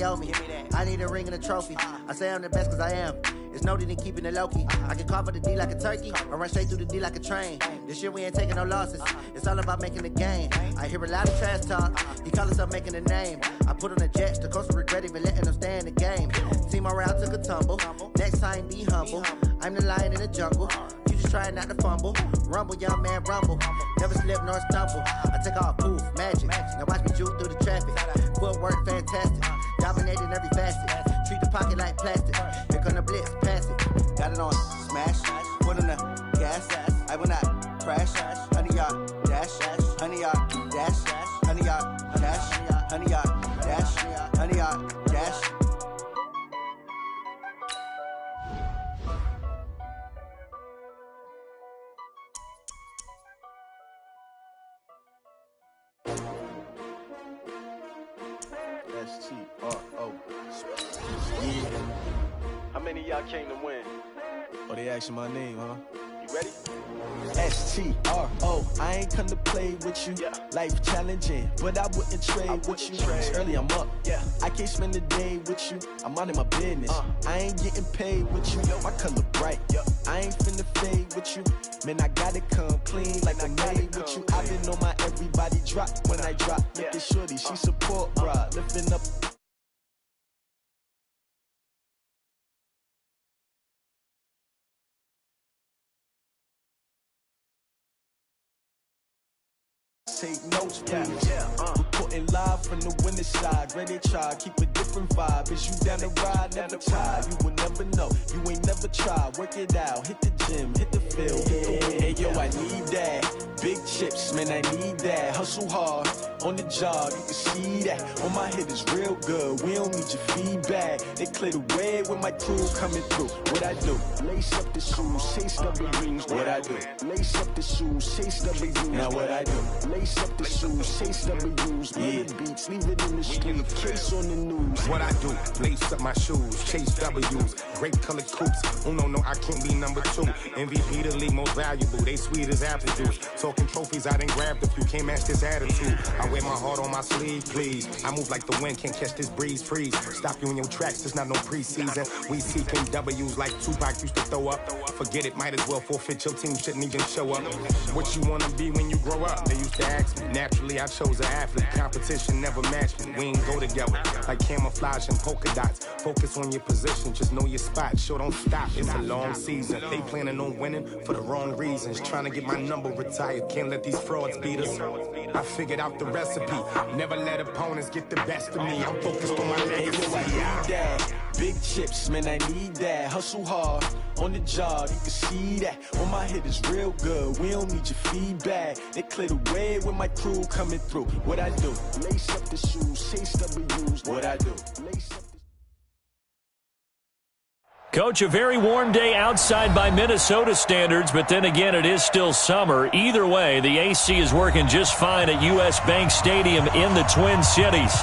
owe me. I need a ring and a trophy. I say I'm the best cause I am. It's no need in keeping it low-key. I can carve up the D like a turkey or run straight through the D like a train. This year we ain't taking no losses. It's all about making the game. I hear a lot of trash talk. He call himself making a name. I put on the jets. The coach will regret even letting them stay in the game. Team around took a tumble. Next time be humble. I'm the lion in the jungle. You just trying not to fumble. Rumble, young man, rumble. Never slip nor stumble. I take off, poof, magic. Now watch me juke through the traffic. Footwork fantastic. Dominating every facet. Treat the pocket like plastic. Here come the blitz, pass it. Got it on smash. Put on the gas. I will not crash. 100 yard dash. 100 yard dash. 100 yard dash. 100 yard dash. 100 yard dash. S-T-R-O. Yeah. How many of y'all came to win? Oh, they asking my name, huh? You ready? S-T-R-O. I ain't come to play with you. Yeah. Life challenging, but I wouldn't trade with you. It's early, I'm up. Yeah. I can't spend the day with you. I'm out of my business. I ain't getting paid with you. My color bright. I ain't finna fade with you. Man, I gotta come clean like I made with you. I been on my everybody drop when I drop. Look at shorty, she support, bruh. Lifting up. Take notes, please. Reporting live from the winter side. Ready to try, keep a different vibe. Is you down the ride? Never tired. You will never know. You ain't never tried. Work it out. Hit the gym. Hit the field. Hey, yo, I need that. Big chips, man, I need that. Hustle hard on the job. You can see that. On my head is real good. We don't need your feedback. They clear the way with my crew coming through. What I do? Lace up the shoes, chase W's. What I do? Lace up the shoes, chase W's. Now what I do? Lace up the shoes, chase W's. Yeah, beats, leave it in the street, case on the news. What I do? Lace up my shoes, chase W's. Great colored coops. Oh no, I can't be number 2. MVP the league most valuable. They sweet as apple juice. Talking trophies, I done grabbed a few. Can't match this attitude. I wear my heart on my sleeve, please. I move like the wind, can't catch this breeze. Freeze. Stop you in your tracks. There's not no preseason. We seeking W's like Tupac used to throw up. Forget it, might as well forfeit. Your team shouldn't even show up. What you wanna be when you grow up? They used to ask me. Naturally, I chose an athlete. Competition never matched me. We ain't go together like camouflage and polka dots. Focus on your position, just know your spot. Sure, don't stop. It's a long season. They planning on winning for the wrong reasons. Trying to get my number retired. Can't let these frauds beat us. I figured out the recipe. Never let opponents get the best of me. I'm focused on my legacy. I need that. Big chips, man, I need that. Hustle hard on the job, you can see that. On my head is real good. We don't need your feedback. They clear the way with my crew coming through. What I do? Lace up the shoes, chase W's. What I do? Lace up. Coach, a very warm day outside by Minnesota standards, but then again, it is still summer. Either way, the AC is working just fine at U.S. Bank Stadium in the Twin Cities.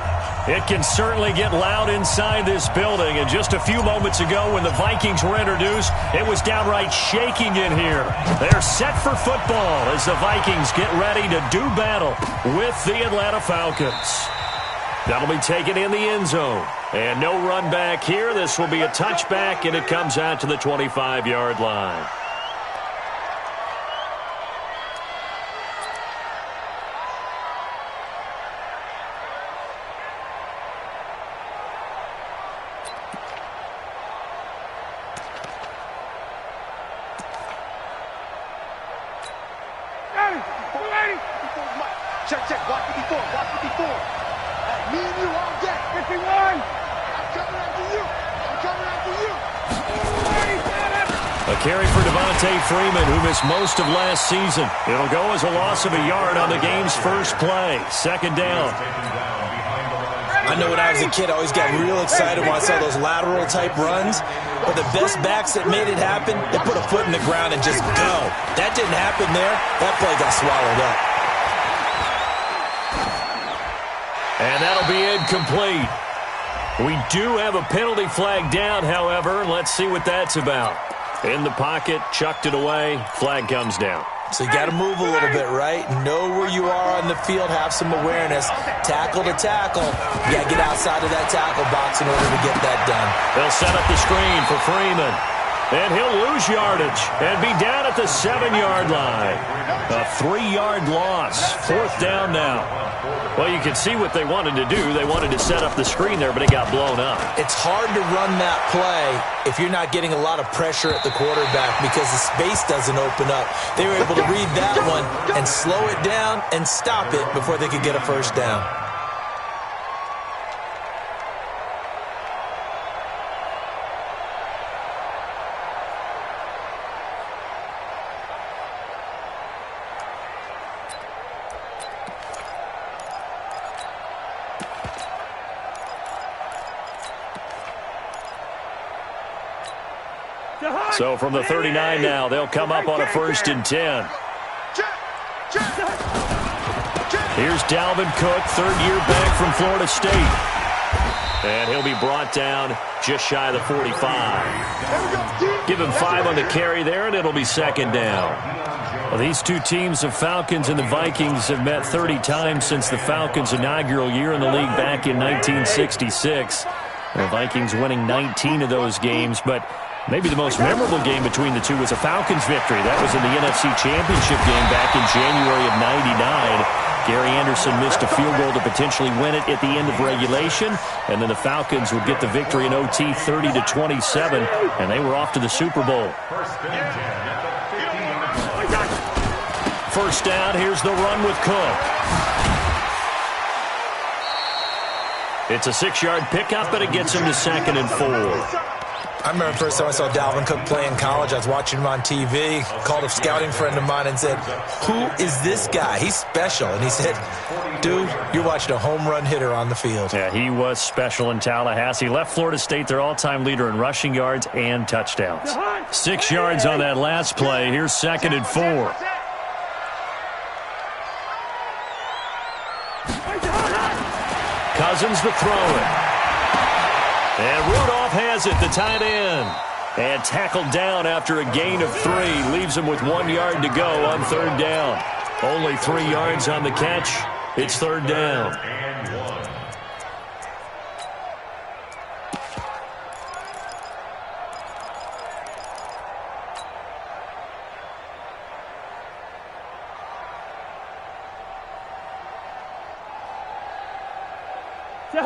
It can certainly get loud inside this building, and just a few moments ago when the Vikings were introduced, it was downright shaking in here. They're set for football as the Vikings get ready to do battle with the Atlanta Falcons. That'll be taken in the end zone. And no run back here. This will be a touchback, and it comes out to the 25-yard line. Check. Watch 54. Me and you all day. 51. I'm coming after you. A carry for Devontae Freeman, who missed most of last season. It'll go as a loss of a yard on the game's first play. Second down. I know when I was a kid, I always got real excited when I saw those lateral type runs. But the best backs that made it happen, they put a foot in the ground and just go. That didn't happen there. That play got swallowed up. And that'll be incomplete. We do have a penalty flag down, however. Let's see what that's about. In the pocket, chucked it away. Flag comes down. So you got to move a little bit, right? Know where you are on the field, have some awareness. Tackle to tackle. You got to get outside of that tackle box in order to get that done. They'll set up the screen for Freeman. And he'll lose yardage and be down at the 7-yard line. A 3-yard loss. 4th down now. Well, you can see what they wanted to do. They wanted to set up the screen there, but it got blown up. It's hard to run that play if you're not getting a lot of pressure at the quarterback because the space doesn't open up. They were able to read that one and slow it down and stop it before they could get a first down. So from the 39 now, they'll come up on a 1st and 10. Here's Dalvin Cook, 3rd-year back from Florida State. And he'll be brought down just shy of the 45. Give him 5 on the carry there, and it'll be 2nd down. Well, these two teams, the Falcons and the Vikings, have met 30 times since the Falcons' inaugural year in the league back in 1966. The Vikings winning 19 of those games, but maybe the most memorable game between the two was a Falcons victory. That was in the NFC Championship game back in January of '99. Gary Anderson missed a field goal to potentially win it at the end of regulation, and then the Falcons would get the victory in OT 30-27, and they were off to the Super Bowl. 1st down, here's the run with Cook. It's a 6-yard pickup, but it gets him to 2nd and 4. I remember the first time I saw Dalvin Cook play in college. I was watching him on TV, called a scouting friend of mine and said, "Who is this guy? He's special." And he said, "Dude, you're watching a home run hitter on the field." Yeah, he was special in Tallahassee. Left Florida State their all-time leader in rushing yards and touchdowns. 6 yards on that last play. Here's 2nd and 4. Cousins to throw it. And Rudolph has it, the tight end. And tackled down after a gain of 3. Leaves him with 1 yard to go on 3rd down. Only 3 yards on the catch. It's 3rd down.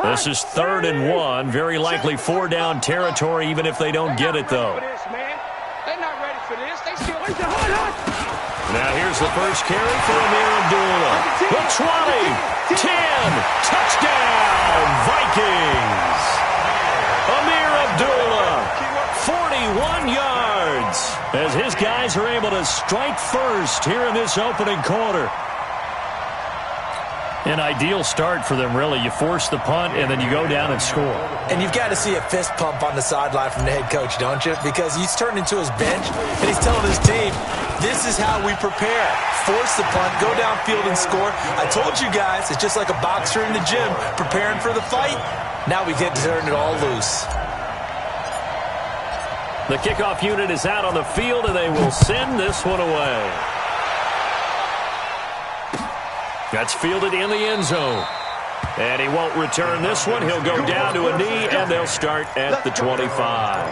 This is 3rd and 1. Very likely 4-down territory, even if they don't get it, though. They're not ready for this. They still. Now here's the first carry for Amir Abdullah. The 20, 10, touchdown, Vikings. Amir Abdullah, 41 yards, as his guys are able to strike first here in this opening quarter. An ideal start for them, really. You force the punt, and then you go down and score. And you've got to see a fist pump on the sideline from the head coach, don't you? Because he's turned into his bench, and he's telling his team, this is how we prepare. Force the punt, go downfield and score. I told you guys, it's just like a boxer in the gym preparing for the fight. Now we get to turn it all loose. The kickoff unit is out on the field, and they will send this one away. That's fielded in the end zone. And he won't return this one. He'll go down to a knee, and they'll start at the 25.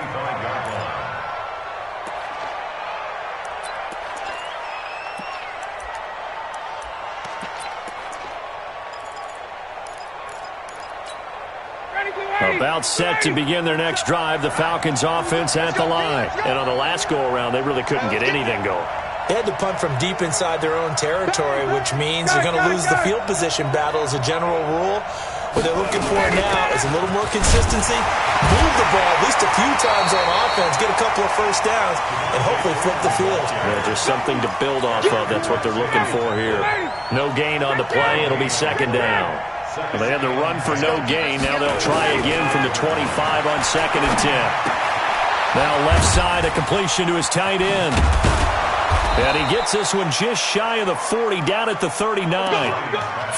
About set to begin their next drive, the Falcons offense at the line. And on the last go-around, they really couldn't get anything going. They had to punt from deep inside their own territory, which means you're going to lose the field position battle as a general rule. What they're looking for now is a little more consistency, move the ball at least a few times on offense, get a couple of first downs, and hopefully flip the field. Yeah, just something to build off of. That's what they're looking for here. No gain on the play. It'll be 2nd down. Well, they had the run for no gain. Now they'll try again from the 25 on 2nd and 10. Now left side, a completion to his tight end. And he gets this one just shy of the 40, down at the 39.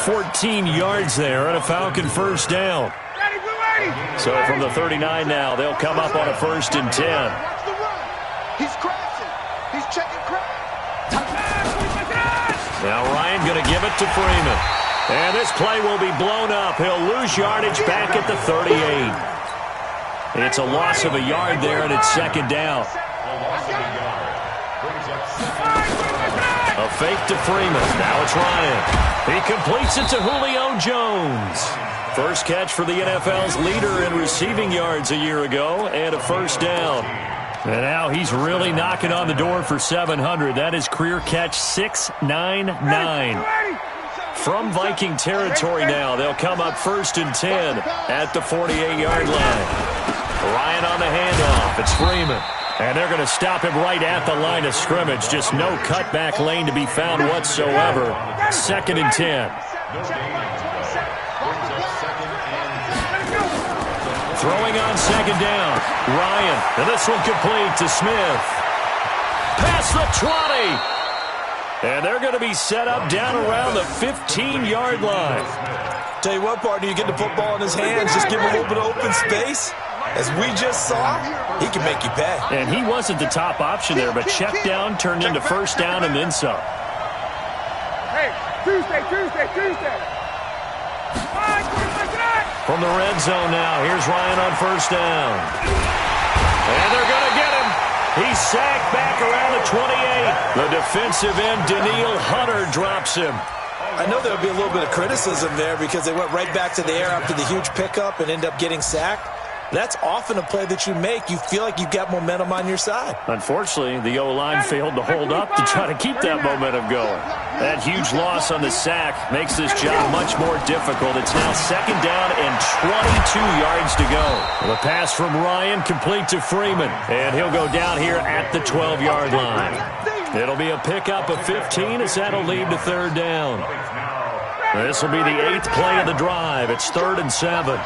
14 yards there and a Falcon first down. So from the 39 now, they'll come up on a 1st and 10. Watch the run. He's crashing. He's checking crash. Now Ryan going to give it to Freeman. And this play will be blown up. He'll lose yardage back at the 38. It's a loss of a yard there, and it's second down. A fake to Freeman. Now it's Ryan. He completes it to Julio Jones. First catch for the NFL's leader in receiving yards a year ago, and a first down. And now he's really knocking on the door for 700. That is career catch 699. From Viking territory now, they'll come up 1st and 10 at the 48-yard line. Ryan on the handoff. It's Freeman. And they're going to stop him right at the line of scrimmage. Just no cutback lane to be found whatsoever. 2nd and 10. Throwing on 2nd down. Ryan. And this one complete to Smith. Past the 20. And they're going to be set up down around the 15-yard line. Tell you what, partner, you get the football in his hands, just give him a little bit of open space. As we just saw, he can make you pay. And he wasn't the top option there, but check down turned into first down and then some. Hey, Tuesday. From the red zone now, here's Ryan on first down. And they're going to get him. He's sacked back around the 28. The defensive end, Daniil Hunter, drops him. I know there'll be a little bit of criticism there because they went right back to the air after the huge pickup and end up getting sacked. That's often a play that you make. You feel like you've got momentum on your side. Unfortunately, the O-line failed to hold up to try to keep that momentum going. That huge loss on the sack makes this job much more difficult. It's now 2nd down and 22 yards to go. The pass from Ryan complete to Freeman. And he'll go down here at the 12-yard line. It'll be a pickup of 15 as that'll lead to 3rd down. This will be the 8th play of the drive. It's 3rd and 7.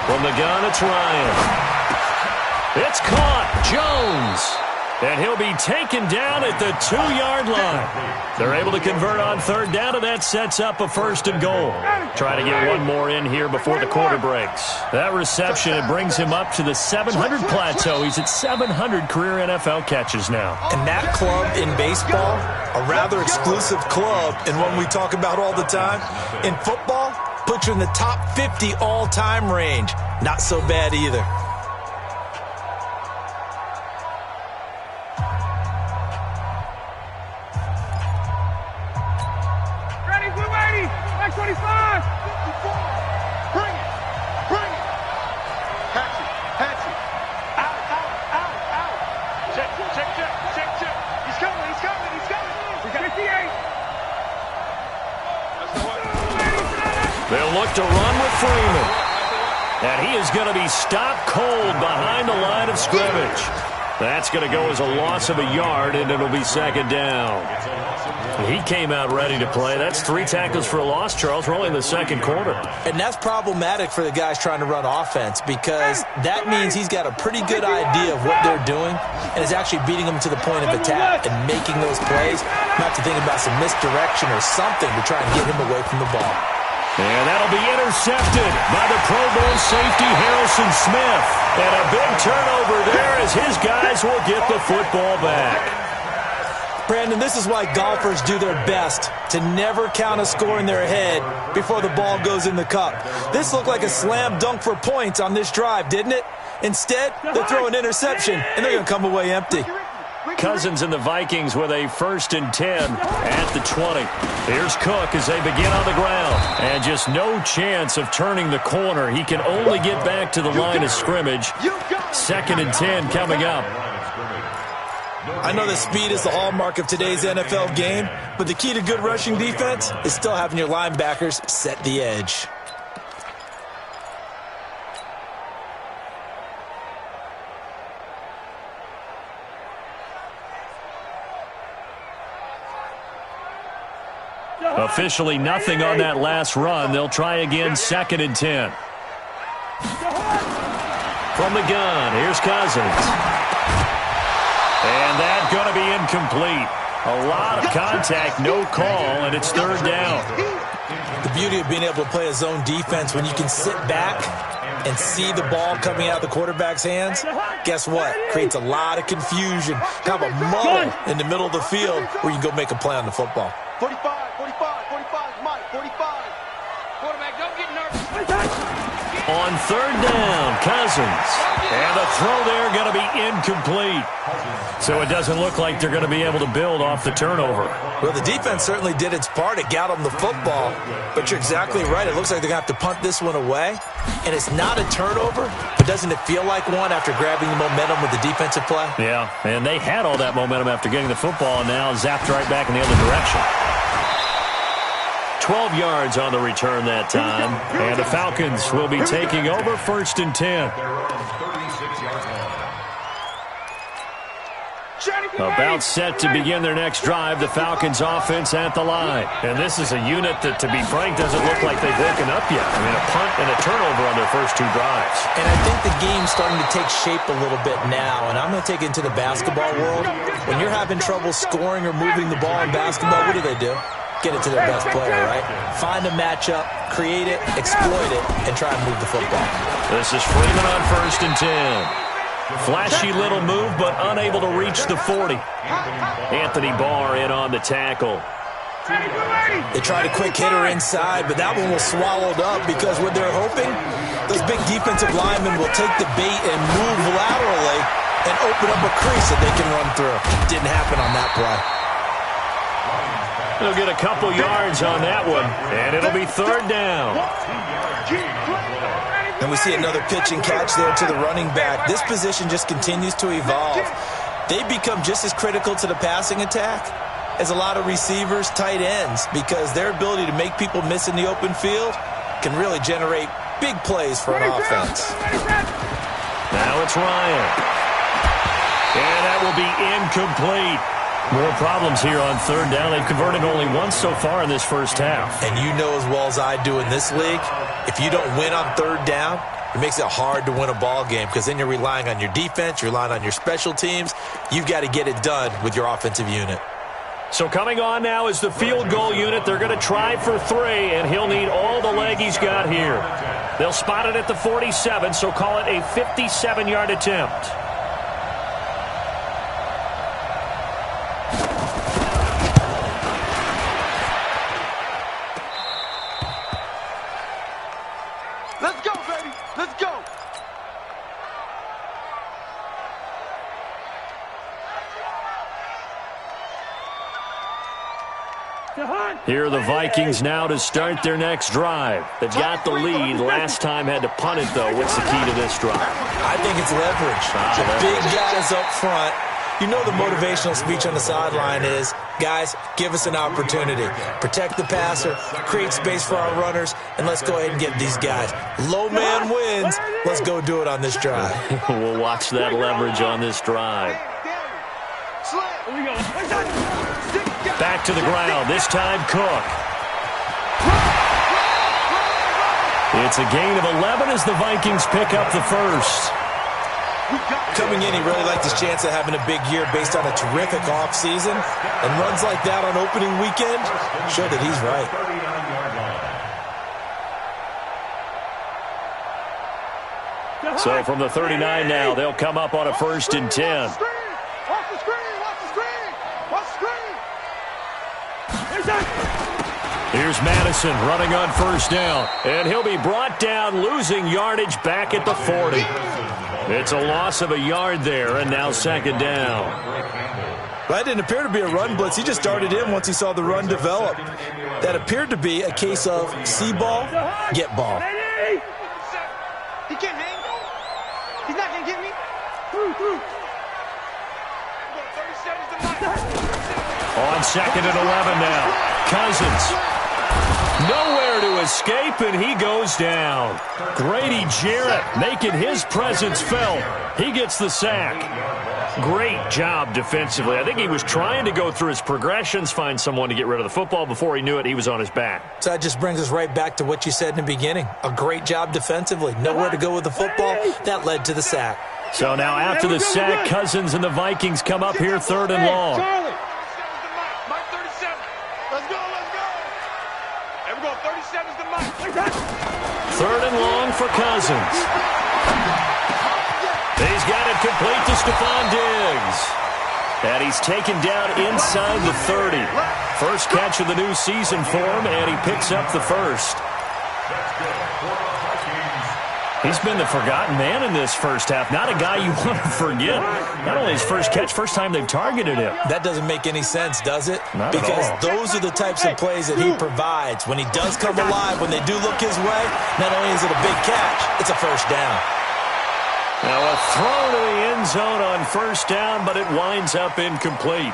From the gun, it's Ryan. It's caught. Jones. And he'll be taken down at the 2-yard line. They're able to convert on 3rd down, and that sets up a 1st and goal. Try to get one more in here before the quarter breaks. That reception, it brings him up to the 700 plateau. He's at 700 career NFL catches now. And that club in baseball, a rather exclusive club, and one we talk about all the time. In football, puts you in the top 50 all-time range. Not so bad either. Ready, we're ready. 25. Bring it. Catch it. Out. Check. He's coming. We got 58. They'll look to run with Freeman. And he is going to be stopped cold behind the line of scrimmage. That's going to go as a loss of a yard, and it'll be 2nd down. He came out ready to play. That's 3 tackles for a loss, Charles. We're only in the 2nd quarter. And that's problematic for the guys trying to run offense because that means he's got a pretty good idea of what they're doing and is actually beating them to the point of attack and making those plays. Not to think about some misdirection or something to try and get him away from the ball. And that'll be intercepted by the Pro Bowl safety Harrison Smith. And a big turnover there as his guys will get the football back. Brandon, this is why golfers do their best to never count a score in their head before the ball goes in the cup. This looked like a slam dunk for points on this drive, didn't it? Instead, they throw an interception, and they're going to come away empty. Cousins and the Vikings with a 1st and 10 at the 20. Here's Cook as they begin on the ground. And just no chance of turning the corner. He can only get back to the line of scrimmage. 2nd and 10 coming up. I know that speed is the hallmark of today's NFL game, but the key to good rushing defense is still having your linebackers set the edge. Officially nothing on that last run. They'll try again, 2nd and 10. From the gun, here's Cousins. And that's going to be incomplete. A lot of contact, no call, and it's 3rd down. The beauty of being able to play a zone defense when you can sit back and see the ball coming out of the quarterback's hands, guess what? Creates a lot of confusion. Have a muddle in the middle of the field where you can go make a play on the football. 45, 45, 45, Mike, 45. Quarterback, don't get nervous. On third down, Cousins. And the throw there going to be incomplete. So it doesn't look like they're going to be able to build off the turnover. Well, the defense certainly did its part. It got them the football. But you're exactly right. It looks like they're going to have to punt this one away. And it's not a turnover, but doesn't it feel like one after grabbing the momentum with the defensive play? Yeah, and they had all that momentum after getting the football and now zapped right back in the other direction. 12 yards on the return that time. And the Falcons will be taking over 1st and 10. About set to begin their next drive, the Falcons offense at the line. And this is a unit that, to be frank, doesn't look like they've woken up yet. I mean, a punt and a turnover on their first 2 drives. And I think the game's starting to take shape a little bit now. And I'm going to take it into the basketball world. When you're having trouble scoring or moving the ball in basketball, what do? Get it to their best player, right? Find a matchup, create it, exploit it, and try and move the football. This is Freeman on 1st and 10. Flashy little move, but unable to reach the 40. Anthony Barr in on the tackle. They tried a quick hitter inside, but that one was swallowed up because what they're hoping, those big defensive linemen will take the bait and move laterally and open up a crease that they can run through. Didn't happen on that play. They'll get a couple yards on that one, and it'll be 3rd down. And we see another pitch and catch there to the running back. This position just continues to evolve. They become just as critical to the passing attack as a lot of receivers, tight ends, because their ability to make people miss in the open field can really generate big plays for an offense. Now it's Ryan. And that will be incomplete. More problems here on 3rd down. They've converted only once so far in this first half. And you know as well as I do in this league, if you don't win on 3rd down, it makes it hard to win a ball game because then you're relying on your defense, you're relying on your special teams. You've got to get it done with your offensive unit. So coming on now is the field goal unit. They're going to try for 3, and he'll need all the leg he's got here. They'll spot it at the 47, so call it a 57-yard attempt. Let's go, baby. Let's go. Here are the Vikings now to start their next drive. They've got the lead. Last time had to punt it, though. What's the key to this drive? I think it's leverage. The big guys up front. You know the motivational speech on the sideline is, guys, give us an opportunity. Protect the passer, create space for our runners, and let's go ahead and get these guys. Low man wins. Let's go do it on this drive. We'll watch that leverage on this drive. Back to the ground, this time Cook. It's a gain of 11 as the Vikings pick up the first. Coming in, he really liked his chance of having a big year based on a terrific offseason. And runs like that on opening weekend show that he's right. So from the 39 now, they'll come up on a 1st and 10. Watch the screen. Watch the screen. Watch the screen. Here's Madison running on 1st down. And he'll be brought down, losing yardage back at the 40. It's a loss of a yard there, and now 2nd down. Well, that didn't appear to be a run blitz. He just darted in once he saw the run develop. That appeared to be a case of see ball, get ball. He can't hang. He's not going to get me. On 2nd and 11 now. Cousins. Nowhere to escape, and he goes down. Grady Jarrett making his presence felt. He gets the sack. Great job defensively. I think he was trying to go through his progressions, find someone to get rid of the football. Before he knew it, he was on his back. So that just brings us right back to what you said in the beginning. A great job defensively. Nowhere to go with the football. That led to the sack. So now after the sack, Cousins and the Vikings come up here 3rd and long. Charlie. Mike 37. Let's go. Let's go. There we go. 37's the Mike. 3rd and long for Cousins. He's got it complete to Stephon Diggs. And he's taken down inside the 30. First catch of the new season for him, and he picks up the first. He's been the forgotten man in this first half. Not a guy you want to forget. Not only his first catch, first time they've targeted him. That doesn't make any sense, does it? Not because at all. those are the types of plays that he provides. When he does come alive, when they do look his way, not only is it a big catch, it's a first down. Now a throw to the end zone on first down, but it winds up incomplete.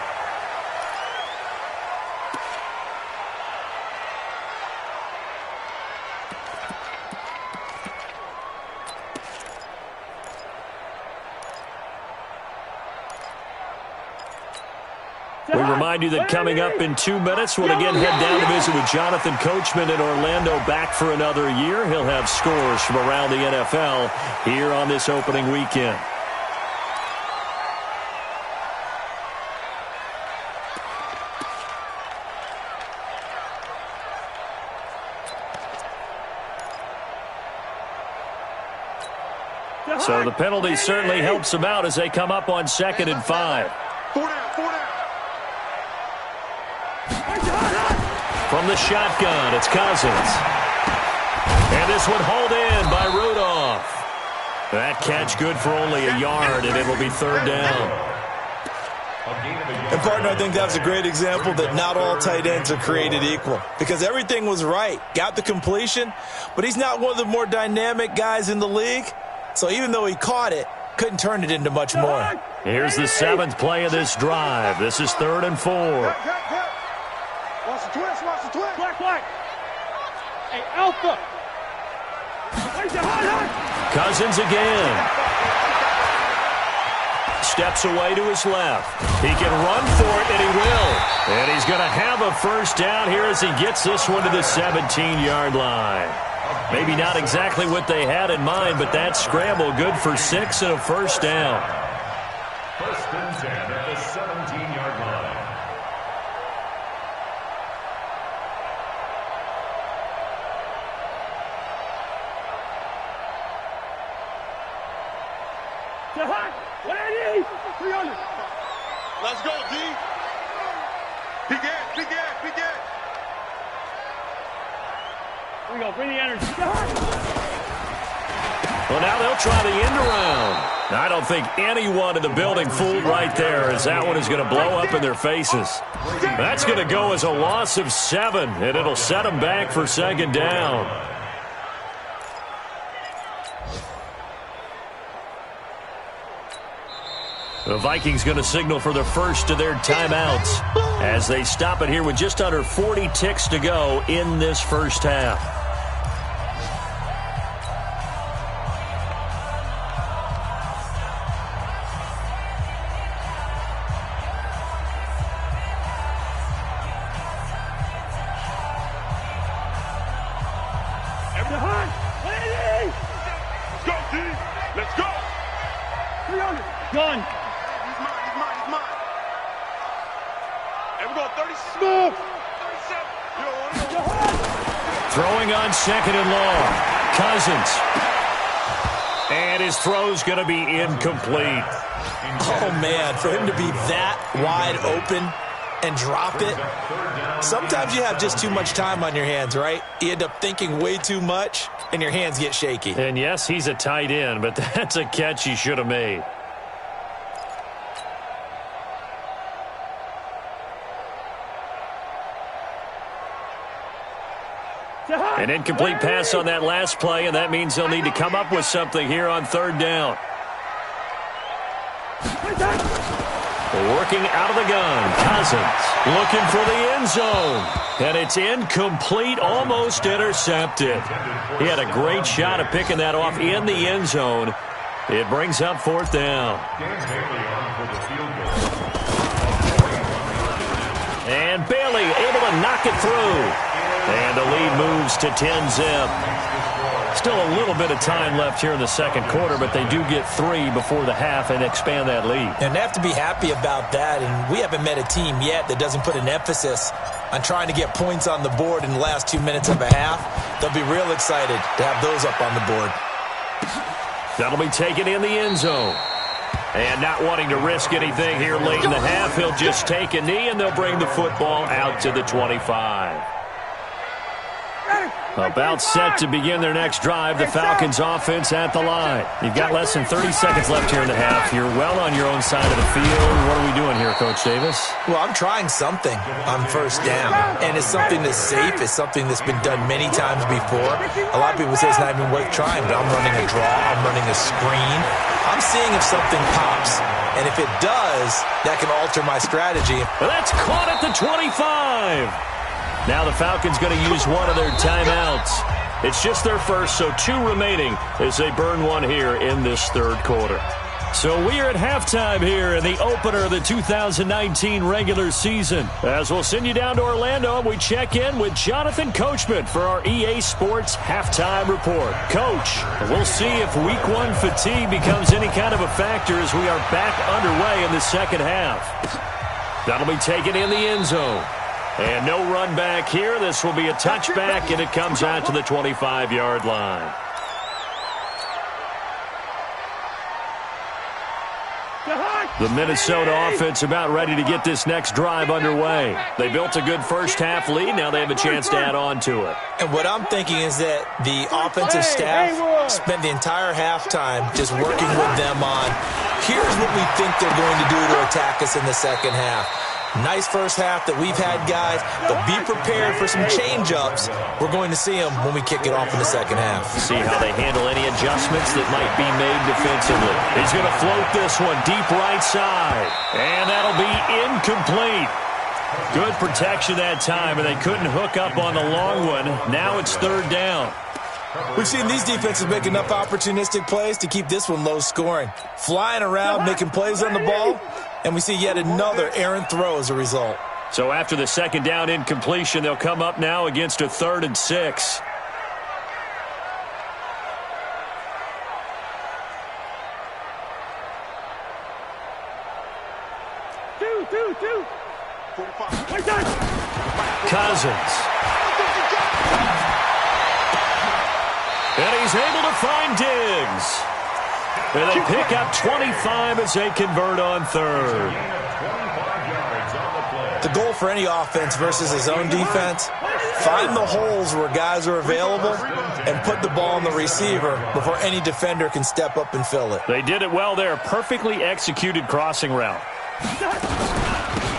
We remind you that coming up in 2 minutes, we'll again head down to visit with Jonathan Coachman in Orlando, back for another year. He'll have scores from around the NFL here on this opening weekend. So the penalty certainly helps them out as they come up on 2nd and 5. From the shotgun, it's Cousins. And this one hauled in by Rudolph. That catch good for only a yard, and it will be 3rd down. And, partner, I think that's a great example that not all tight ends are created equal. Because everything was right. Got the completion, but he's not one of the more dynamic guys in the league. So even though he caught it, couldn't turn it into much more. Here's the 7th play of this drive. This is 3rd and 4. Watch the twist, watch the twist. Black. Hey, Alpha. Cousins again. Steps away to his left. He can run for it, and he will. And he's going to have a first down here as he gets this one to the 17-yard line. Maybe not exactly what they had in mind, but that scramble good for 6 and a first down. 1st and 10 at the 17-yard line. Let's go, D. Big gas. Here we go, bring the energy. Well, now they'll try the end around. I don't think anyone in the building fooled right there, as that one is going to blow up in their faces. That's going to go as a loss of 7, and it'll set them back for 2nd down. The Vikings going to signal for the first of their timeouts as they stop it here with just under 40 ticks to go in this first half. Let's go. 300. Gun. He's mine. And we go 36. 37. Throwing on 2nd and long. Cousins. And his throw's going to be incomplete. Oh, man, for him to be that wide open and drop it. Sometimes you have just too much time on your hands, right? You end up thinking way too much, and your hands get shaky. And yes, he's a tight end, but that's a catch he should have made. An incomplete pass on that last play, and that means they'll need to come up with something here on 3rd down. Working out of the gun, Cousins looking for the end zone, and it's incomplete, almost intercepted. He had a great shot at picking that off in the end zone. It brings up 4th down. And Bailey able to knock it through. And the lead moves to 10-zip. Still a little bit of time left here in the second quarter, but they do get 3 before the half and expand that lead. And they have to be happy about that, and we haven't met a team yet that doesn't put an emphasis on trying to get points on the board in the last 2 minutes of a half. They'll be real excited to have those up on the board. That'll be taken in the end zone. And not wanting to risk anything here late in the half, he'll just take a knee, and they'll bring the football out to the 25. About set to begin their next drive, the Falcons offense at the line. You've got less than 30 seconds left here in the half. You're well on your own side of the field. What are we doing here, Coach Davis? Well, I'm trying something on first down, and it's something that's safe. It's something that's been done many times before. A lot of people say it's not even worth trying, but I'm running a draw. I'm running a screen. I'm seeing if something pops, and if it does, that can alter my strategy. Well, that's caught at the 25. Now the Falcons going to use one of their timeouts. It's just their first, so 2 remaining as they burn one here in this third quarter. So we are at halftime here in the opener of the 2019 regular season. As we'll send you down to Orlando, and we check in with Jonathan Coachman for our EA Sports Halftime Report. Coach, we'll see if Week 1 fatigue becomes any kind of a factor as we are back underway in the second half. That'll be taken in the end zone. And no run back here. This will be a touchback, and it comes out to the 25-yard line. The Minnesota offense about ready to get this next drive underway. They built a good first-half lead. Now they have a chance to add on to it. And what I'm thinking is that the offensive staff spent the entire halftime just working with them on, here's what we think they're going to do to attack us in the second half. Nice first half that we've had, guys, but be prepared for some change-ups. We're going to see them when we kick it off in the second half. See how they handle any adjustments that might be made defensively. He's going to float this one deep right side, and that'll be incomplete. Good protection that time, and they couldn't hook up on the long one. Now it's third down. We've seen these defenses make enough opportunistic plays to keep this one low scoring. Flying around, making plays on the ball, and we see yet another errant throw as a result. So after the second down incompletion, they'll come up now against a 3rd and 6. Two. Cousins. And he's able to find Diggs. And they pick up 25 as they convert on 3rd. The goal for any offense versus his own defense, find the holes where guys are available and put the ball on the receiver before any defender can step up and fill it. They did it well there. Perfectly executed crossing route.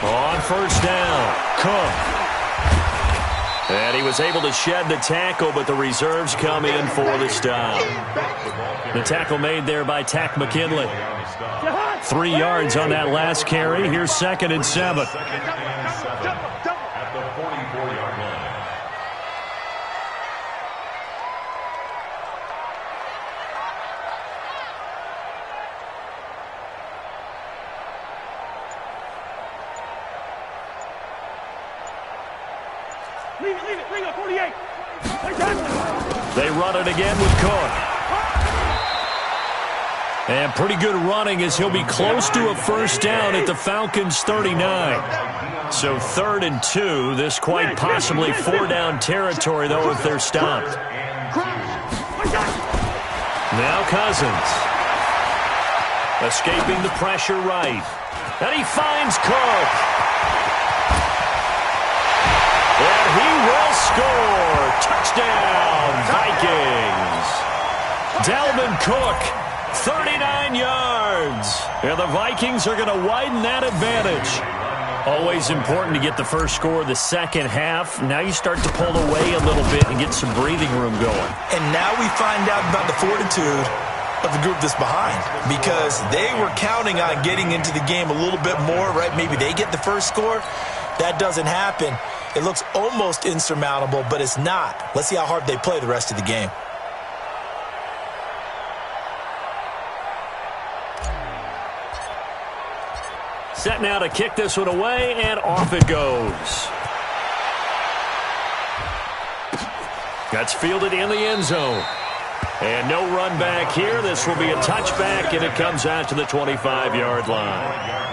On first down, Cook. And he was able to shed the tackle, but the reserves come in for the stop. The tackle made there by Tack McKinley. 3 yards on that last carry. Here's 2nd and 7. At the 44-yard line. Leave it. Bring up 48. They run it again with Cook. And pretty good running as he'll be close to a first down at the Falcons' 39. So 3rd and 2. This quite possibly 4-down territory, though, if they're stopped. Now Cousins. Escaping the pressure right. And he finds Cook. And he will score. Touchdown, Vikings. Dalvin Cook, 39 yards. And the Vikings are going to widen that advantage. Always important to get the first score of the second half. Now you start to pull away a little bit and get some breathing room going. And now we find out about the fortitude of the group that's behind, because they were counting on getting into the game a little bit more, right? Maybe they get the first score. That doesn't happen. It looks almost insurmountable, but it's not. Let's see how hard they play the rest of the game. Set now to kick this one away, and off it goes. That's fielded in the end zone. And no run back here. This will be a touchback, and it comes out to the 25-yard line.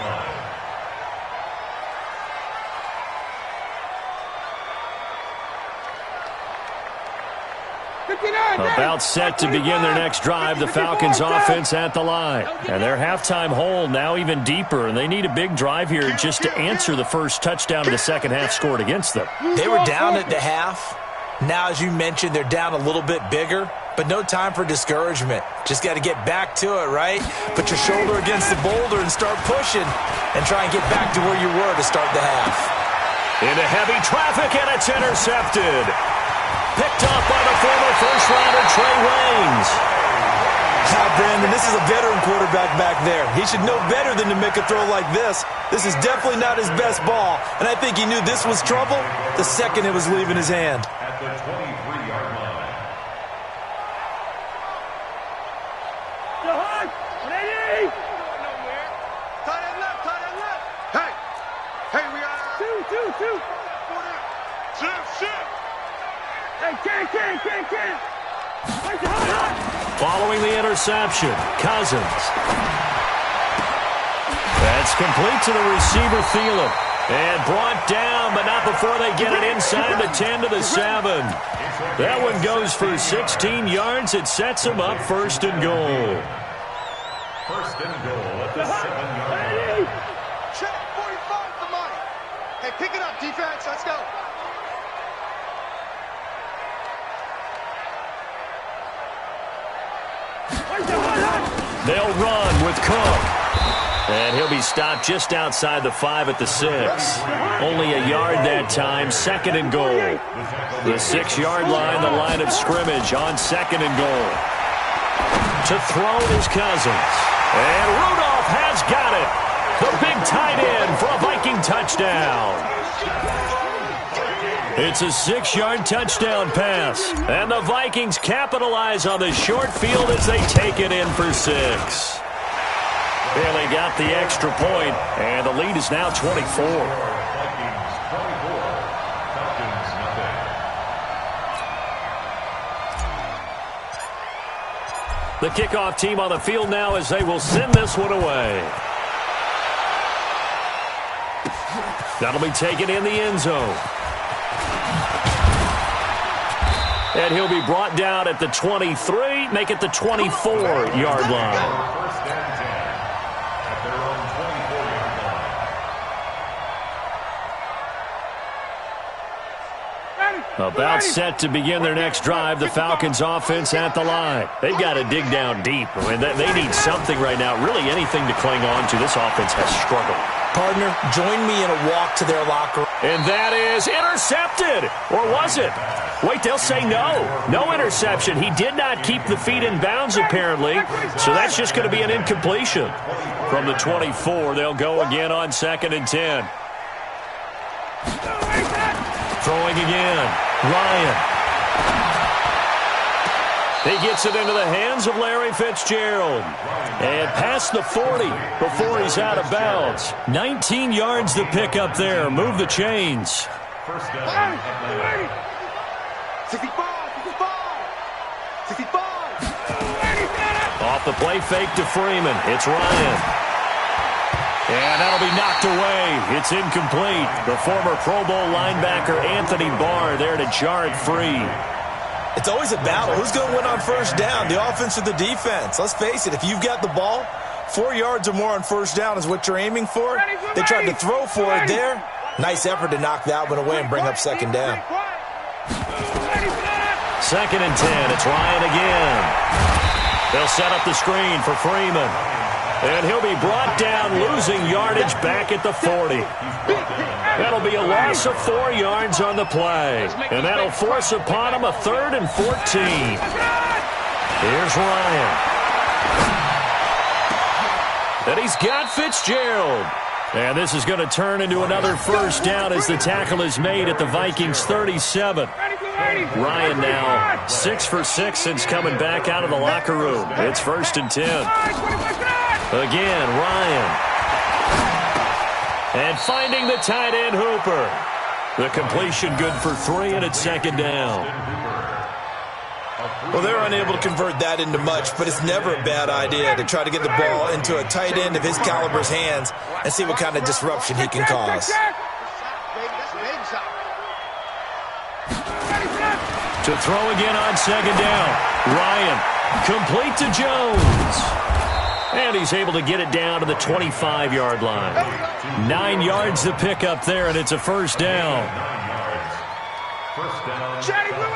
About set to begin their next drive, the Falcons offense at the line. And their halftime hole now even deeper, and they need a big drive here just to answer the first touchdown of the second half scored against them. They were down at the half. Now, as you mentioned, they're down a little bit bigger, but no time for discouragement. Just got to get back to it, right? Put your shoulder against the boulder and start pushing and try and get back to where you were to start the half. Into heavy traffic, and it's intercepted. Picked off by the former first-rounder Trey Waynes. Brandon, this is a veteran quarterback back there. He should know better than to make a throw like this. This is definitely not his best ball, and I think he knew this was trouble the second it was leaving his hand. At the 23-yard line. Johan, ready? Tight end left, tight end left. Hey, we are two. Shift. Hey, can't. Following the interception, Cousins. That's complete to the receiver, Thielen. And brought down, but not before they get it inside the 10 to the 7. That one goes for 16 yards. It sets them up first and goal. First and goal at the 7-yard line. Check, 45 for money. Hey, pick it up, defense. Let's go. They'll run with Cook. And he'll be stopped just outside the 5 at the 6. Only a yard that time, second and goal. The 6-yard line, the line of scrimmage on second and goal. To throw is Cousins. And Rudolph has got it. The big tight end for a Viking touchdown. It's a 6-yard touchdown pass. And the Vikings capitalize on the short field as they take it in for 6. Barely got the extra point, and the lead is now 24. Vikings 24, Falcons nothing. The kickoff team on the field now as they will send this one away. That'll be taken in the end zone. And he'll be brought down at the 23, make it the 24-yard line. First and 10 at their own 24-yard line. About set to begin their next drive, the Falcons offense at the line. They've got to dig down deep. I mean, they need something right now, really anything to cling on to. This offense has struggled. Partner, join me in a walk to their locker room. And that is intercepted. Or was it? Wait, they'll say no. No interception. He did not keep the feet in bounds, apparently. So that's just going to be an incompletion. From the 24, they'll go again on second and 10. Throwing again. Ryan. He gets it into the hands of Larry Fitzgerald. And past the 40 before he's out of bounds. 19 yards to pick up there. Move the chains. First down. 65. Off the play fake to Freeman. It's Ryan. And that'll be knocked away. It's incomplete. The former Pro Bowl linebacker Anthony Barr there to jar it free. It's always a battle. Who's going to win on first down, the offense or the defense? Let's face it, if you've got the ball, 4 yards or more on first down is what you're aiming for. They tried to throw for it there. Nice effort to knock that one away and bring up second down. Second and 10. It's Ryan again. They'll set up the screen for Freeman. And he'll be brought down, losing yardage back at the 40. That'll be a loss of 4 yards on the play. And that'll force upon him a 3rd and 14. Here's Ryan. And he's got Fitzgerald. And this is going to turn into another first down as the tackle is made at the Vikings 37. Ryan now 6 for 6 since coming back out of the locker room. It's first and 10. Again, Ryan. And finding the tight end, Hooper. The completion good for 3, and it's second down. Well, they're unable to convert that into much, but it's never a bad idea to try to get the ball into a tight end of his caliber's hands and see what kind of disruption he can cause. To throw again on second down. Ryan, complete to Jones. And he's able to get it down to the 25-yard line. 9 yards to pick up there, and it's a first down.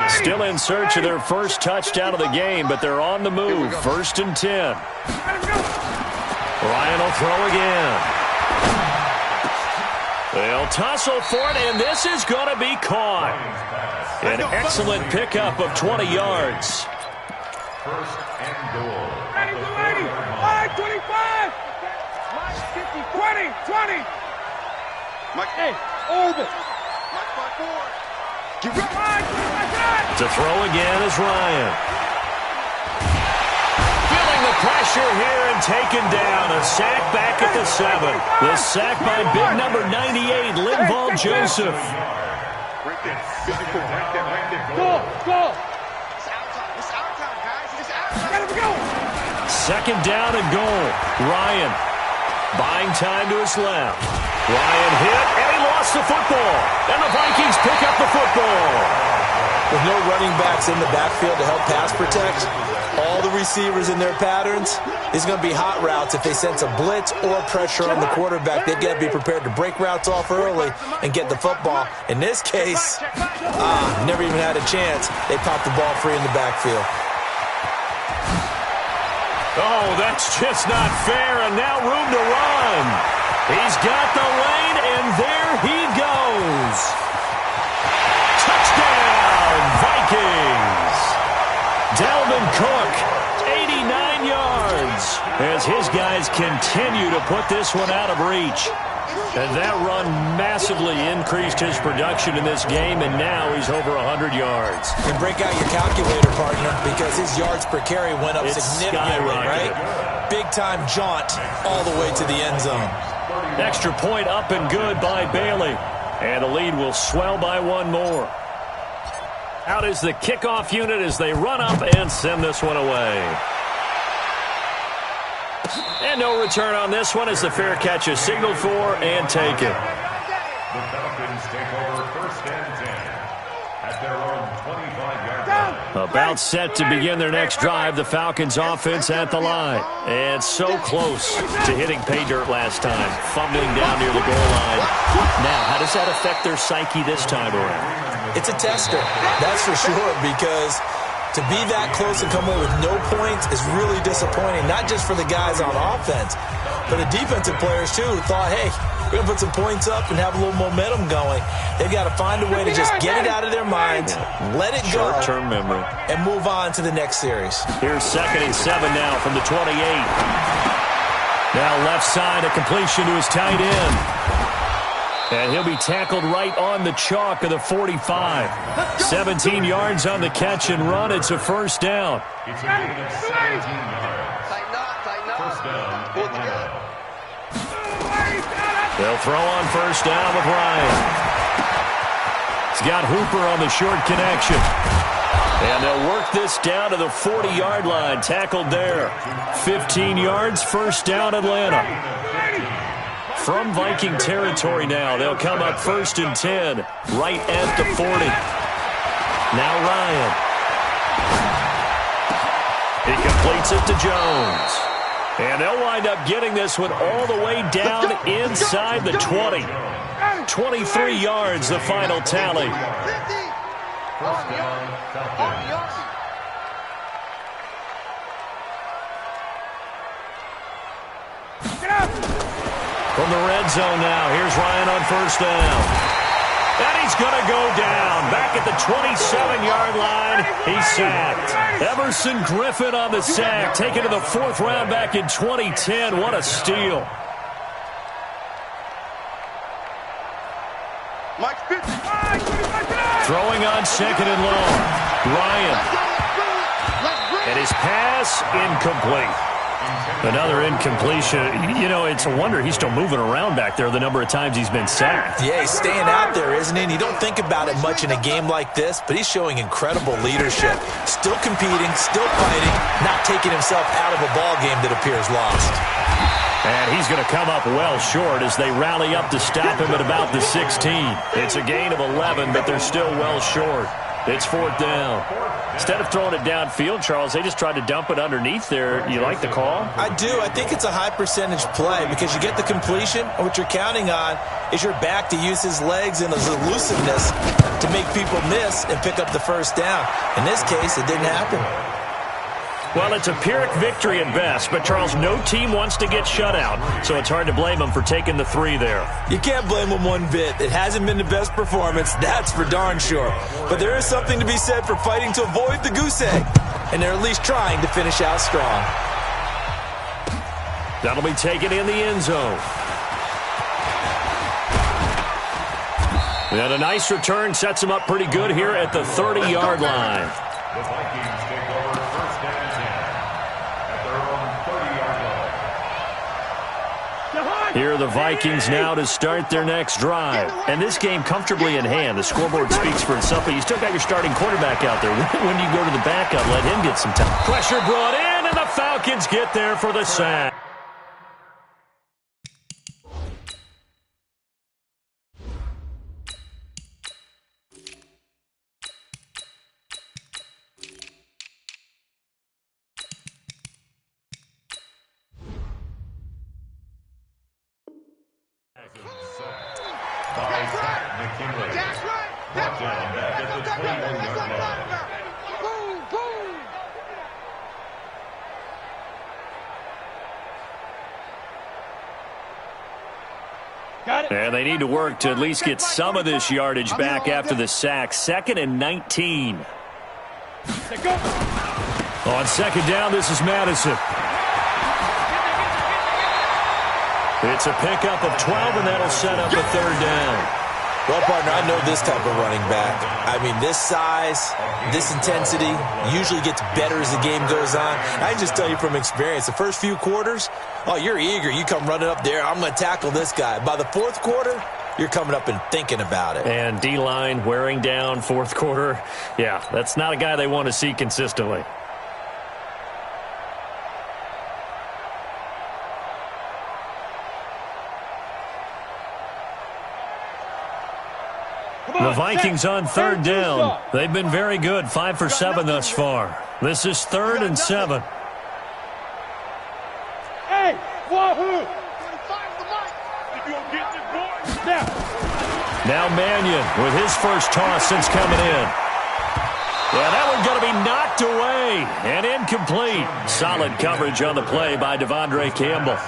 Still in search of their first touchdown of the game, but they're on the move. 1st and 10. Ryan will throw again. They'll tussle for it, and this is going to be caught. An excellent pickup of 20 yards. 1st and goal. 25! 20! Mike, hey, over! To throw again is Ryan. Feeling the pressure here and taken down. A sack back at the 7. The sack by big number 98, Linval Joseph. Right there. Go! It's our time, guys. It's our time. Let him go! 2nd down and goal. Ryan buying time to his left. Ryan hit, and he lost the football. And the Vikings pick up the football. With no running backs in the backfield to help pass protect, all the receivers in their patterns, these are going to be hot routes. If they sense a blitz or pressure on the quarterback, they've got to be prepared to break routes off early and get the football. In this case, never even had a chance. They popped the ball free in the backfield. Oh, that's just not fair, and now room to run. He's got the lane, and there he goes. Touchdown, Vikings. Dalvin Cook, 89 yards, as his guys continue to put this one out of reach. And that run massively increased his production in this game, and now he's over 100 yards. And break out your calculator, partner, because his yards per carry went up significantly, right? Big-time jaunt all the way to the end zone. Extra point up and good by Bailey. And the lead will swell by one more. Out is the kickoff unit as they run up and send this one away. And no return on this one as the fair catch is signaled for and taken. The Falcons take over 1st and 10 at their own 25-yard line. About set to begin their next drive, the Falcons offense at the line. And so close to hitting pay dirt last time, fumbling down near the goal line. Now, how does that affect their psyche this time around? It's a tester, that's for sure, because to be that close and come away with no points is really disappointing, not just for the guys on offense, but the defensive players, too, who thought, hey, we're going to put some points up and have a little momentum going. They've got to find a way to just get it out of their minds, let it go, short-term memory, and move on to the next series. Here's 2nd and 7 now from the 28. Now left side, a completion to his tight end. And he'll be tackled right on the chalk of the 45. 17 yards on the catch and run. It's a first down. It's a gain of 17 yards. First down, Atlanta. They'll throw on first down with Ryan. He's got Hooper on the short connection. And they'll work this down to the 40-yard line. Tackled there. 15 yards, first down, Atlanta. From Viking territory now, they'll come up 1st and 10, right at the 40. Now Ryan. He completes it to Jones. And they'll wind up getting this one all the way down inside the 20. 23 yards, the final tally. First down, Falcons. From the red zone now, here's Ryan on first down. And he's going to go down. Back at the 27-yard line, he's sacked. Everson Griffin on the sack, taken to the 4th round back in 2010. What a steal. Throwing on 2nd and long. Ryan. And his pass incomplete. Another incompletion. You know, it's a wonder he's still moving around back there the number of times he's been sacked. Yeah, he's staying out there, isn't he? And you don't think about it much in a game like this, but he's showing incredible leadership. Still competing, still fighting, not taking himself out of a ball game that appears lost. And he's going to come up well short as they rally up to stop him at about the 16. It's a gain of 11, but they're still well short. It's 4th down. Instead of throwing it downfield, Charles, they just tried to dump it underneath there. You like the call? I do. I think it's a high-percentage play because you get the completion, and what you're counting on is your back to use his legs and his elusiveness to make people miss and pick up the first down. In this case, it didn't happen. Well, it's a Pyrrhic victory at best, but, Charles, no team wants to get shut out, so it's hard to blame them for taking the 3 there. You can't blame them one bit. It hasn't been the best performance, that's for darn sure. But there is something to be said for fighting to avoid the goose egg, and they're at least trying to finish out strong. That'll be taken in the end zone. And a nice return sets him up pretty good here at the 30-yard line. The Vikings take over 1st and 10 at their own 30-yard line. Here are the Vikings now to start their next drive. And this game comfortably in hand. The scoreboard speaks for itself, but you still got your starting quarterback out there. When you go to the backup, let him get some time. Pressure brought in, and the Falcons get there for the sack. Brought down back at the 21-yard line. And they need to work to at least get some of this yardage back after the sack. 2nd and 19. On 2nd down, this is Madison. It's a pickup of 12, and that'll set up a 3rd down. Well, partner, I know this type of running back. I mean, this size, this intensity usually gets better as the game goes on. I can just tell you from experience, the first few quarters, oh, you're eager. You come running up there, I'm going to tackle this guy. By the 4th quarter, you're coming up and thinking about it. And D-line wearing down 4th quarter. Yeah, that's not a guy they want to see consistently. The Vikings on 3rd down. They've been very good, 5 for 7 thus far. This is 3rd and 7. Hey, wahoo! Now Mannion with his first toss since coming in. Yeah, that one's going to be knocked away and incomplete. Solid coverage on the play by Devondre Campbell.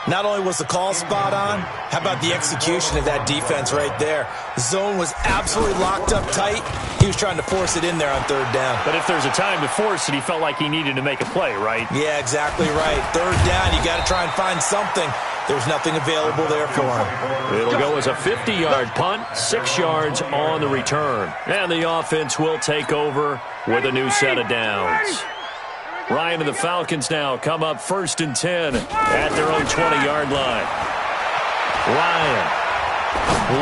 Not only was the call spot on, how about the execution of that defense right there? The zone was absolutely locked up tight. He was trying to force it in there on 3rd down. But if there's a time to force it, he felt like he needed to make a play, right? Yeah, exactly right. 3rd down, you got to try and find something. There's nothing available there for him. It'll go as a 50-yard punt, 6 yards on the return. And the offense will take over with a new set of downs. Ryan and the Falcons now come up 1st and 10 at their own 20-yard line. Ryan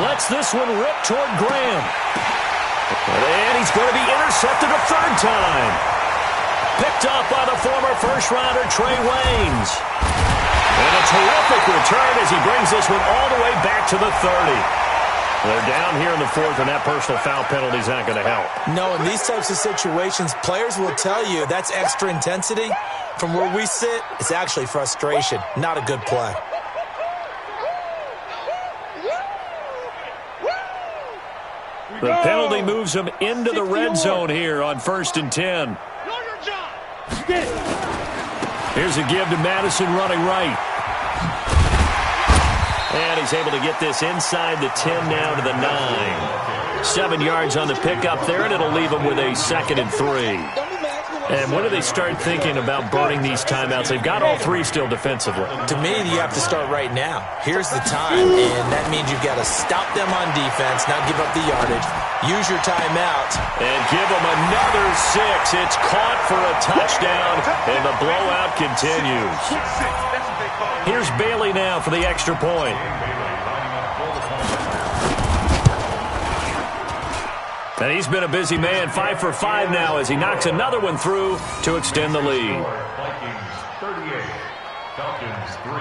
lets this one rip toward Graham. And he's going to be intercepted a 3rd time. Picked up by the former first-rounder Trey Waynes. And a terrific return as he brings this one all the way back to the 30. They're down here in the 4th, and that personal foul penalty is not going to help. No, in these types of situations, players will tell you that's extra intensity. From where we sit, it's actually frustration. Not a good play. The penalty moves him into the red zone here on 1st and 10. Here's a give to Madison running right. And he's able to get this inside the 10 now to the 9. 7 yards on the pickup there, and it'll leave him with a 2nd and 3. And when do they start thinking about burning these timeouts? They've got all three still defensively. To me, you have to start right now. Here's the time, and that means you've got to stop them on defense, not give up the yardage, use your timeout. And give them another 6. It's caught for a touchdown, and the blowout continues. Here's Bailey now for the extra point. And he's been a busy man, 5 for 5 now as he knocks another one through to extend the lead. Vikings 38, Falcons 3.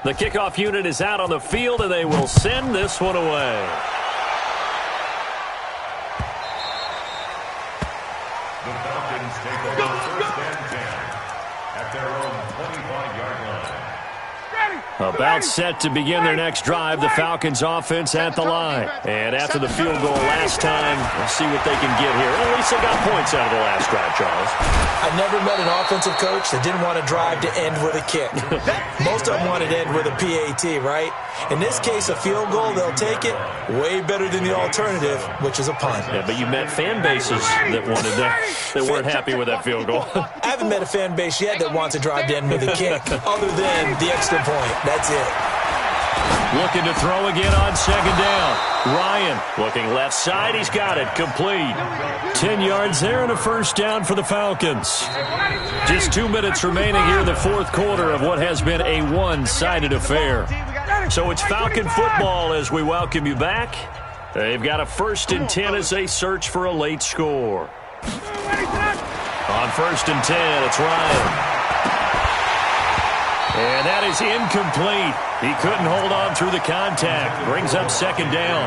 The kickoff unit is out on the field, and they will send this one away. The Falcons take over first and 10 at their own 25-yard line. About set to begin their next drive, the Falcons offense at the line. And after the field goal last time, we'll see what they can get here. At least they got points out of the last drive, Charles. I never met an offensive coach that didn't want to drive to end with a kick. Most of them wanted to end with a PAT, right? In this case, a field goal, they'll take it. Way better than the alternative, which is a punt. Yeah, but you met fan bases that wanted that weren't happy with that field goal. I haven't met a fan base yet that wants to drive to end with a kick, other than the extra point. That's it. Looking to throw again on second down. Ryan looking left side. He's got it. Complete. 10 yards there and a first down for the Falcons. Just 2 minutes remaining here in the fourth quarter of what has been a one-sided affair. So it's Falcon football as we welcome you back. They've got a 1st and 10 as they search for a late score. On 1st and 10, it's Ryan. And that is incomplete. He couldn't hold on through the contact. Brings up second down.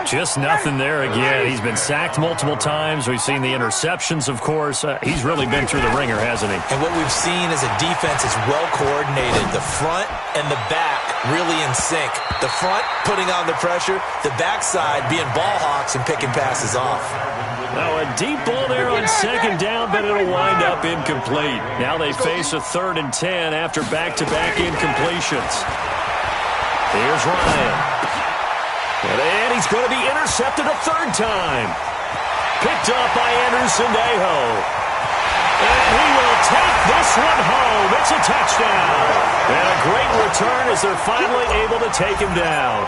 Just nothing there again. He's been sacked multiple times. We've seen the interceptions, of course. He's really been through the ringer, hasn't he? And what we've seen is a defense is well coordinated. The front and the back really in sync. The front putting on the pressure. The backside being ball hawks and picking passes off. Now a deep ball there on second down, but it'll wind up incomplete. Now they face a 3rd and 10 after back-to-back incompletions. Here's Ryan. And he's going to be intercepted a 3rd time. Picked up by Anderson-Dejo. And he will take this one home. It's a touchdown. And a great return as they're finally able to take him down.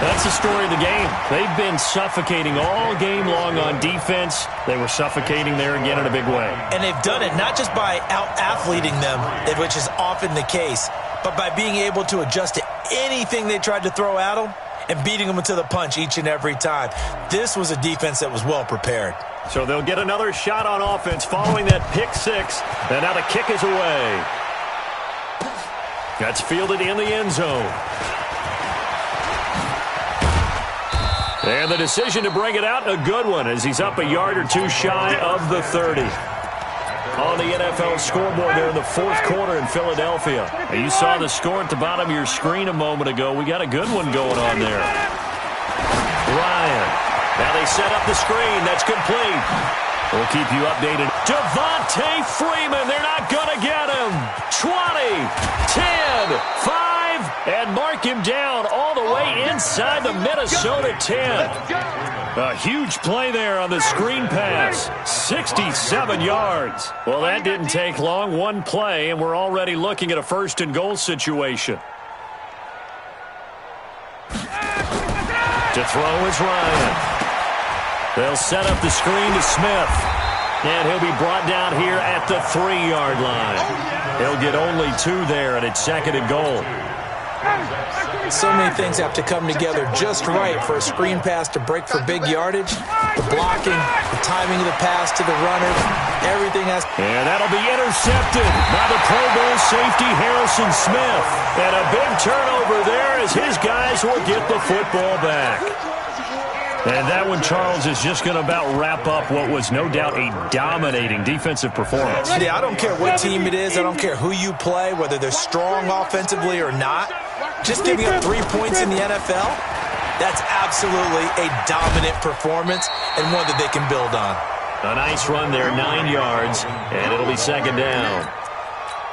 That's the story of the game. They've been suffocating all game long on defense. They were suffocating there again in a big way. And they've done it not just by out-athleting them, which is often the case, but by being able to adjust to anything they tried to throw at them and beating them to the punch each and every time. This was a defense that was well prepared. So they'll get another shot on offense following that pick 6. And now the kick is away. That's fielded in the end zone. And the decision to bring it out, a good one, as he's up a yard or two shy of the 30. On the NFL scoreboard there in the fourth quarter in Philadelphia. You saw the score at the bottom of your screen a moment ago. We got a good one going on there. Ryan. Now they set up the screen. That's complete. We'll keep you updated. Devontae Freeman. They're not going to get him. 20, 10, 5, and mark him down all the way inside the Minnesota 10. A huge play there on the screen pass. 67 yards. Well, that didn't take long. One play, and we're already looking at a 1st and goal situation. To throw is Ryan. They'll set up the screen to Smith. And he'll be brought down here at the 3-yard line. He'll get only 2 there, and it's 2nd and goal. So many things have to come together just right for a screen pass to break for big yardage. The blocking, the timing of the pass to the runner, everything has... And that'll be intercepted by the Pro Bowl safety Harrison Smith. And a big turnover there as his guys will get the football back. And that one, Charles, is just going to about wrap up what was no doubt a dominating defensive performance. Yeah, I don't care what team it is. I don't care who you play, whether they're strong offensively or not. Just giving up 3 points in the NFL, That's absolutely a dominant performance and one that they can build on. A nice run there, 9 yards, and it'll be second down.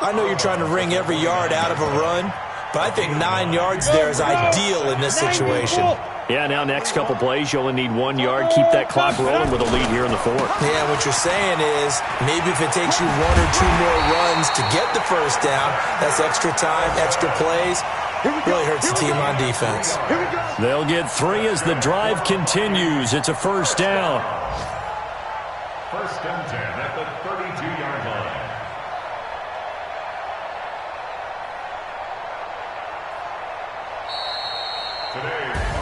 I know you're trying to wring every yard out of a run, but I think 9 yards there is ideal in this situation. Yeah, now next couple plays, you only need 1 yard. Keep that clock rolling with a lead here in the fourth. Yeah, what you're saying is maybe if it takes you 1 or 2 more runs to get the first down, that's extra time, extra plays. Really hurts the team on defense. They'll get 3 as the drive continues. It's a first down. First and 10 at the 32-yard line.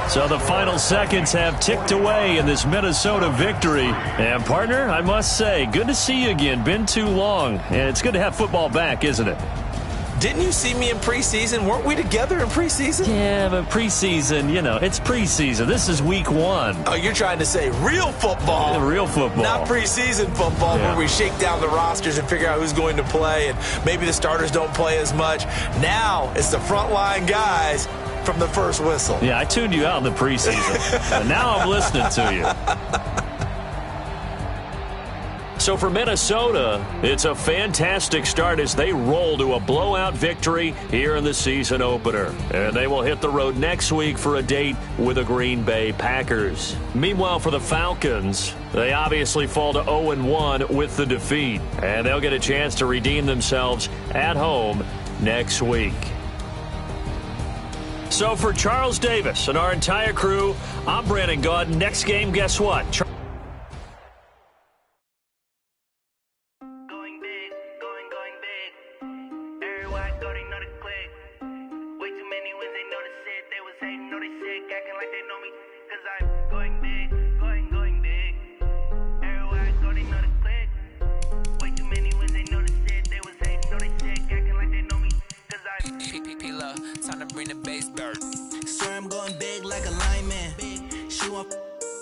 So the final seconds have ticked away in this Minnesota victory. And, partner, I must say, good to see you again. Been too long. And it's good to have football back, isn't it? Didn't you see me in preseason? Weren't we together in preseason? Yeah, but preseason, you know, it's preseason. This is week 1. Oh, you're trying to say real football. Real football. Not preseason football where we shake down the rosters and figure out who's going to play, and maybe the starters don't play as much. Now it's the frontline guys from the first whistle. Yeah, I tuned you out in the preseason. And now I'm listening to you. So for Minnesota, it's a fantastic start as they roll to a blowout victory here in the season opener. And they will hit the road next week for a date with the Green Bay Packers. Meanwhile, for the Falcons, they obviously fall to 0-1 with the defeat. And they'll get a chance to redeem themselves at home next week. So for Charles Davis and our entire crew, I'm Brandon Gaud. Next game, guess what?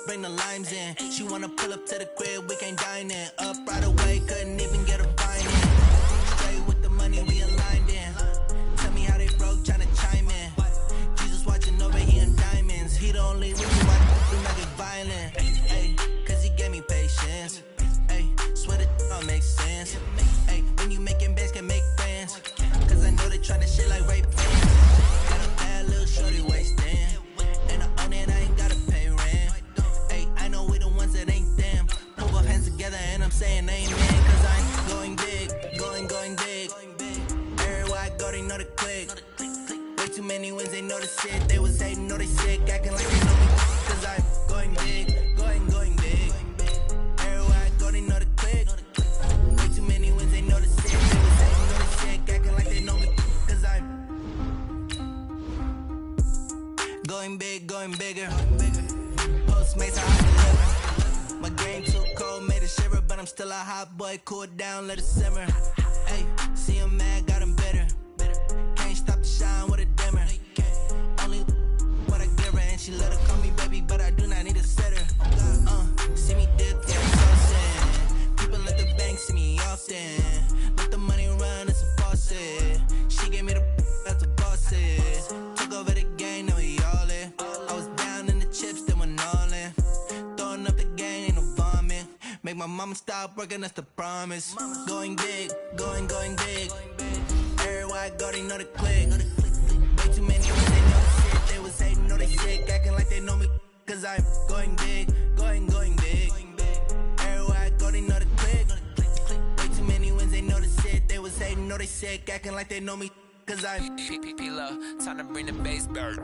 Bring the limes in. She wanna pull up to the crib, we can't dine in. Up right away, couldn't even get a fine in. Straight with the money, we aligned in. Tell me how they broke, tryna chime in. Jesus watching over here in diamonds. He the only reason why we not get violent. Ay, cause he gave me patience. Ay, swear that don't make sense. Ay, when you making bands, can make friends. Cause I know they tryna shit like rape fans. Got a bad little shorty wasting. And I own it, I ain't gotta pay rent. I know we the ones that ain't them. Move our hands together and I'm saying amen. Cause I'm going big, going big. Everywhere I go, they know the click. Way too many wins, they know the shit. They was hating, know they sick, acting like they know me. Cause I'm going big, going big. Everywhere I go, they know the click. Way too many wins, they know the shit. They was hating, know the shit, acting like they know me. Cause I'm going big, going bigger. Postmates, how I deliver. My game too cold, made a shiver, but I'm still a hot boy. Cool it down, let it simmer. Hey, see him mad, got him bitter. Can't stop the shine with a dimmer. Only what I give her, and she let her call me baby, but I do not need a sitter. See me dip, yeah, saucing. People at the bank see me often. Let the money run, it's a faucet. She gave me the that's a boss it. Took over the game, now we all in. I was down in the chips, then went all in. Throwing up the game, ain't no vomit. Make my mama stop working, that's the promise. Going big, going big. Everywhere I go, they know the click. Way too many ones, they know the shit. They was hating, know they sick, acting like they know me. Cause I'm going big, going big. Everywhere I go, they know the click. Way too many ones, they know the shit. They was hating, know they sick, acting like they know me. Cause I'm P-P-P-Love, time to bring the bass bird.